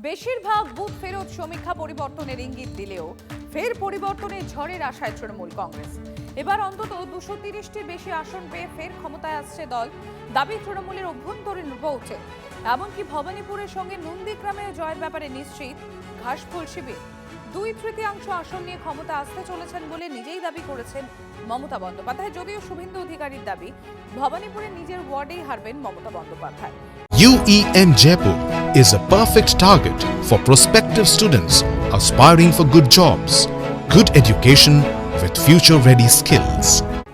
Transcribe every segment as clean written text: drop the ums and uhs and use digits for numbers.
বেশিরভাগ বুথ ফেরত সমীক্ষা পরিবর্তনের ইঙ্গিত দিলেও ফের পরিবর্তনের ঝড়ের আশায় তৃণমূল কংগ্রেস। এবার অন্তত 230টির বেশি আসন পেয়ে ফের ক্ষমতায় আসছে দল, দাবি তৃণমূলের অভ্যন্তরীণ পৌঁছে। এমনকি ভবানীপুরের সঙ্গে নন্দীগ্রামে জয়ের ব্যাপারে নিশ্চিত ঘাসফুল শিবির। 2/3 আসন নিয়ে ক্ষমতা আসতে চলেছেন বলে নিজেই দাবি করেছেন মমতা বন্দ্যোপাধ্যায়। যদিও শুভেন্দু অধিকারীর দাবি, ভবানীপুরে নিজের ওয়ার্ডেই হারবেন Mamata Bandyopadhyay. UEM Jaipur is a perfect target for prospective students aspiring for good jobs, good education with future-ready skills.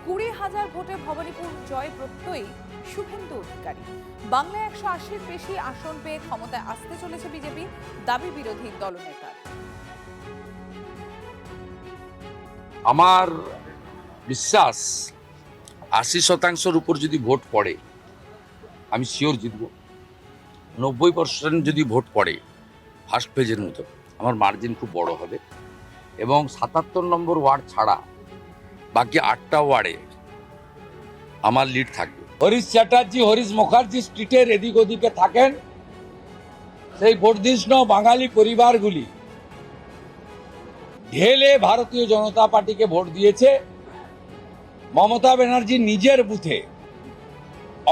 20,000 ভোটে ভবানীপুর জয় প্রত্যয়ী শুভেন্দু অধিকারী। বাংলায় 180-র বেশি আসন পেয়ে ক্ষমতায় আসতে চলেছে বিজেপি, দাবি বিরোধী দলনেতার। আমার বিশ্বাস 80% উপর যদি ভোট পড়ে আমি শিওর জিতব। 90% যদি ভোট পড়ে ফার্স্ট পেজের মতো আমার মার্জিন খুব বড় হবে এবং 77 নম্বর ওয়ার্ড ছাড়া বাকি 8টা ওয়ার্ডে আমার লিড থাকবে। হরিশ চ্যাটার্জি, হরিশ মুখার্জি স্ট্রিটের এদিক ওদিকে থাকেন সেই বর্ধিষ্ণু বাঙালি পরিবারগুলি ঢেলে ভারতীয় জনতা পার্টিকে ভোট দিয়েছে। মমতা ব্যানার্জি নিজের বুথে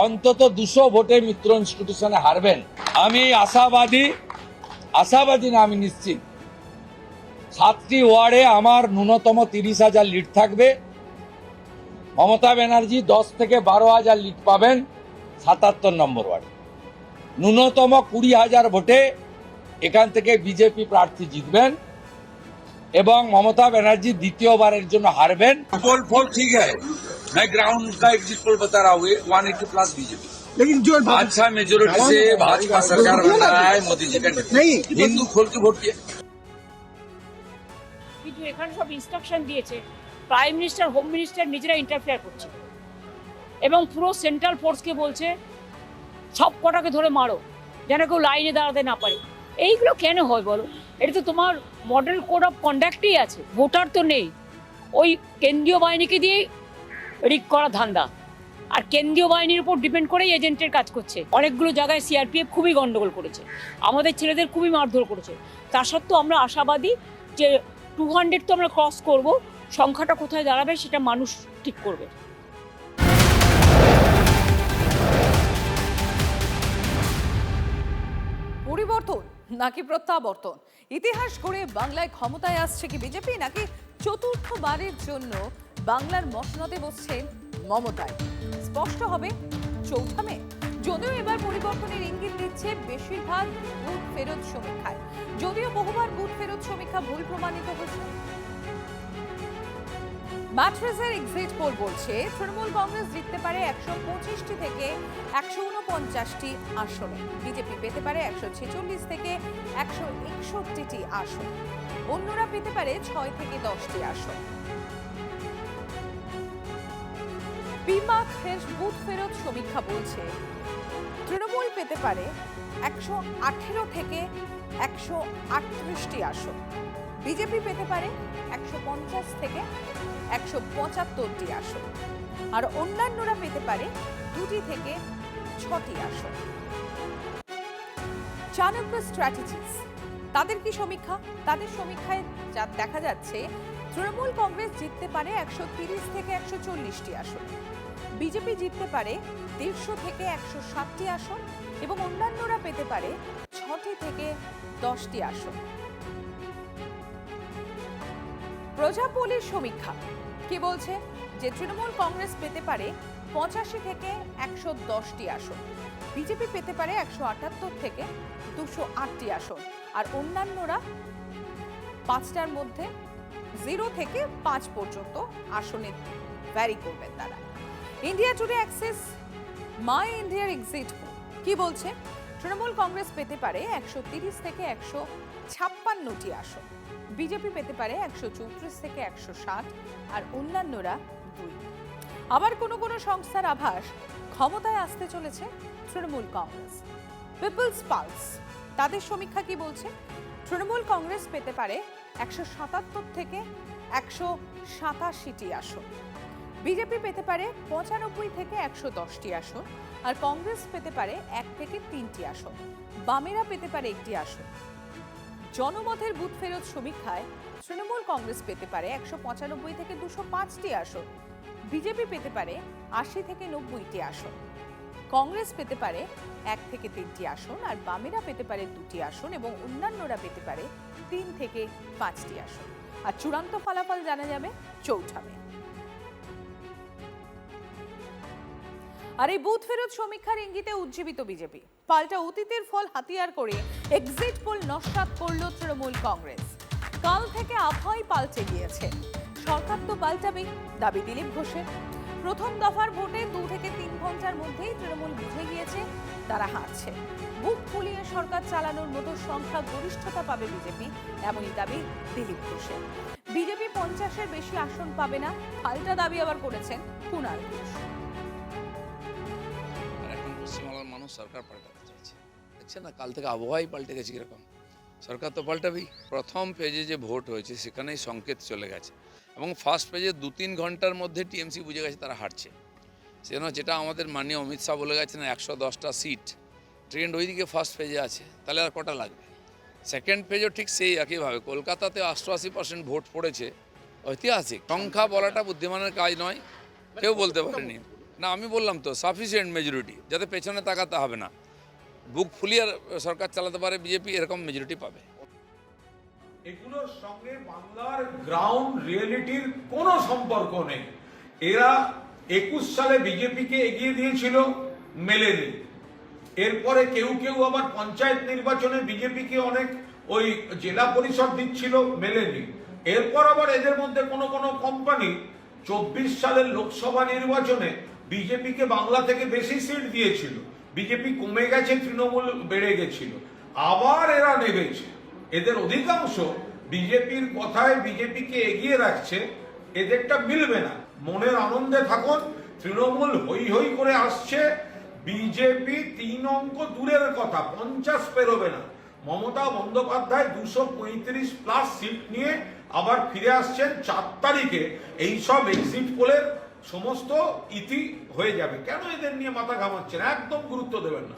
অন্তত 200 ভোটে মিত্র ইনস্টিটিউশনে হারবেন। আমি আশাবাদী না, আমি নিশ্চিত 7টি ওয়ার্ডে আমার ন্যূনতম 30,000 লিড থাকবে। মমতা ব্যানার্জি 10 থেকে 12,000 লিড পাবেন 77 নম্বর ওয়ার্ডে। ন্যূনতম 20,000 ভোটে এখান থেকে বিজেপি প্রার্থী জিতবেন এবং মমতা ব্যানার্জি দ্বিতীয়বারের জন্য হারবেন। पोल ठीक है, मैं ग्राउंड का एग्जिट पोल बता रहा हूँ, 180 प्लस बीजेपी, लेकिन जो अच्छा मेजोरिटी से भाजपा सरकार बन रहा है मोदी जी का नहीं। हिंदू खोल के ভোট किया। কিন্তু এখানে সব ইনস্ট্রাকশন দিয়েছে, প্রাইম মিনিস্টার, হোম মিনিস্টার নিজেরা ইন্টারফেয়ার করছে এবং পুরো সেন্ট্রাল ফোর্সকে বলছে সব কটাকে ধরে মারো যেন কেউ লাইনে দাঁড়াতে না পারে। এইগুলো কেন হয় বলো? এটা তো তোমার মডেল কোড অফ কন্ডাক্টই আছে, ভোটার তো নেই। ওই কেন্দ্রীয় বাহিনীকে দিয়ে রিক করা ধান্দা, আর কেন্দ্রীয় বাহিনীর উপর ডিপেন্ড করেই এজেন্টের কাজ করছে। অনেকগুলো জায়গায় সিআরপিএফ খুবই গন্ডগোল করেছে, আমাদের ছেলেদের খুবই মারধর করেছে। তা সত্ত্বেও আমরা আশাবাদী যে 200 তো আমরা ক্রস করব। সংখ্যাটা কোথায় দাঁড়াবে সেটা মানুষ ঠিক করবে। পরিবর্তন নাকি প্রত্যাবর্তন? ইতিহাস গড়ে বাংলায় ক্ষমতায় আসছে কি বিজেপি, নাকি চতুর্থবারের জন্য বাংলার মসনদে বসছেন মমতায়? স্পষ্ট হবে 4 মে। যদিও এবার পরিবর্তনের ইঙ্গিত দিচ্ছে বেশিরভাগ বুথ ফেরত সমীক্ষায়, যদিও বহুবার বুথ ফেরত সমীক্ষা ভুল প্রমাণিত হয়েছে। ম্যাট্রেসের এক্সিট পোল বলছে তৃণমূল কংগ্রেস জিততে পারে 125টি থেকে 149টি আসনে, বিজেপি পেতে পারে 146 থেকে 161টি আসন, অন্যরা পেতে পারে 6 থেকে 10টি আসন। বিমাক বুথ ফেরত সমীক্ষা বলছে তৃণমূল পেতে পারে 118 থেকে 138টি আসন, বিজেপি পেতে পারে 150 থেকে 175টি আসন, আর অন্যান্যরা পেতে পারে 2টি থেকে 6টি আসন। চাণক্য স্ট্র্যাটেজিস, তাদের কি সমীক্ষা? তাদের সমীক্ষায় যা দেখা যাচ্ছে তৃণমূল কংগ্রেস জিততে পারে 130 থেকে 140টি আসন, বিজেপি জিততে পারে 150 থেকে 160টি আসন এবং অন্যান্যরা পেতে পারে 6টি থেকে 10টি আসন। প্রজাপোলের সমীক্ষা কি বলছে? যে তৃণমূল কংগ্রেস পেতে পারে 85 থেকে 110টি আসন, বিজেপি পেতে পারে 178 থেকে 208টি আসন, আর অন্যান্যরা 5টার মধ্যে 0 থেকে 5 পর্যন্ত আসনে ভ্যারি করবেন তারা। ইন্ডিয়া টুডে অ্যাক্সেস মাই ইন্ডিয়ার এক্সিট পোল কি বলছে? তৃণমূল কংগ্রেস পেতে পারে 130 থেকে 156টি আসন, বিজেপি পেতে পারে 134 থেকে 160, আর অন্যান্যরা 2। আবার কোনো কোনো সংস্থার আভাস ক্ষমতায় আসতে চলেছে তৃণমূল কংগ্রেস। পিপলস পালস, তাদের সমীক্ষা কি বলছে? তৃণমূল কংগ্রেস পেতে পারে 177 থেকে 187টি আসন, বিজেপি পেতে পারে 95 থেকে 110টি আসন, আর কংগ্রেস পেতে পারে 1 থেকে 3টি আসন, বামেরা পেতে পারে 1টি আসন, জনমতের বুথ ফেরত সমীক্ষায় তৃণমূল কংগ্রেস পেতে পারে 195 থেকে 205টি আসন, বিজেপি পেতে পারে 80 থেকে 90টি আসন, কংগ্রেস পেতে পারে 1 থেকে 3টি আসন, আর বামেরা পেতে পারে 2টি আসন এবং অন্যান্যরা পেতে পারে 3 থেকে 5টি আসন। আর চূড়ান্ত ফলাফল জানা যাবে 4 মে। আর এই বুথ ফেরত সমীক্ষার ইঙ্গিতে উজ্জীবিত বিজেপি, পাল্টা অতীতের ফল হাতিয়ার করে এক্সিট পোল নস্যাৎ করল তৃণমূল কংগ্রেস। কাল থেকে আবহাওয়াই পাল্টে গিয়েছে, সরকার তো পাল্টাবেই দাবি দিলীপ ঘোষের। প্রথম দফার ভোটে 2 থেকে 3 ঘন্টার মধ্যেই তৃণমূল বুঝে গিয়েছে তারা হারছে। বুক ফুলিয়ে সরকার চালানোর মতো সংখ্যা গরিষ্ঠতা পাবে বিজেপি, এমনই দাবি দিলীপ ঘোষের। বিজেপি 50-এর বেশি আসন পাবে না, পাল্টা দাবি আবার করেছেন কুণাল ঘোষ। এখন পশ্চিমবাংলার মানুষ সরকার পাল্টাতে চাইছে, দেখছে না কাল থেকে আবহাওয়াই পাল্টে গেছে কিরকম। সরকার তো পাল্টাবেই। প্রথম পেজে যে ভোট হয়েছে সেখানেই সংকেত চলে গেছে এবং ফার্স্ট পেজে 2-3 ঘন্টার মধ্যে টিএমসি বুঝে গেছে তারা হারছে। সেজন্য যেটা আমাদের মাননীয় অমিত শাহ বলে গেছেন 110টা সিট ট্রেন্ড ওইদিকে ফার্স্ট পেজে আছে, তাহলে আর কটা লাগবে? সেকেন্ড পেজও ঠিক সেই একইভাবে। কলকাতাতে 88% ভোট পড়েছে, ঐতিহাসিক সংখ্যা বলাটা বুদ্ধিমানের কাজ নয়, কেউ বলতে পারেনি। না আমি বললাম তো সাফিসিয়েন্ট মেজরিটি, যাতে পেছনে তাকাতে হবে না, বুক ফুলিয়ে সরকার চালাতে পারে বিজেপি, এরকম মেজরিটি পাবে। এগুলোর সঙ্গে বাংলার গ্রাউন্ড রিয়েলিটির কোনো সম্পর্ক নেই। এরা 21 সালে বিজেপিকে এগিয়ে দিয়েছিল, মেলেনি। এরপরে কেউ কেউ আবার পঞ্চায়েত নির্বাচনে বিজেপিকে অনেক ওই জেলা পরিষদ দিচ্ছিল, মেলেনি। এরপর আবার এদের মধ্যে কোনো কোনো কোম্পানি 24 সালের লোকসভা নির্বাচনে বিজেপিকে বাংলা থেকে বেশি সিট দিয়েছিল, বিজেপি কমে গেছে, তৃণমূল বেড়ে গেছিল, আবার এরা নেমেছে। এদের অধিকাংশ বিজেপির কথায় বিজেপিকে এগিয়ে রাখছে, এদেরটা মিলবে না। মনের আনন্দে থাকুন, তৃণমূল হই হই করে আসছে, বিজেপি 3 অঙ্ক দূরের কথা 50 পেরোবে না। মমতা বন্দ্যোপাধ্যায় 235+ সিট নিয়ে আবার ফিরে আসছেন 4 তারিখে। এইসব এক্সিট পোলের সমস্ত ইতি হয়ে যাবে। কেন এদের নিয়ে মাথা ঘামাচ্ছেন? একদম গুরুত্ব দেবেন না।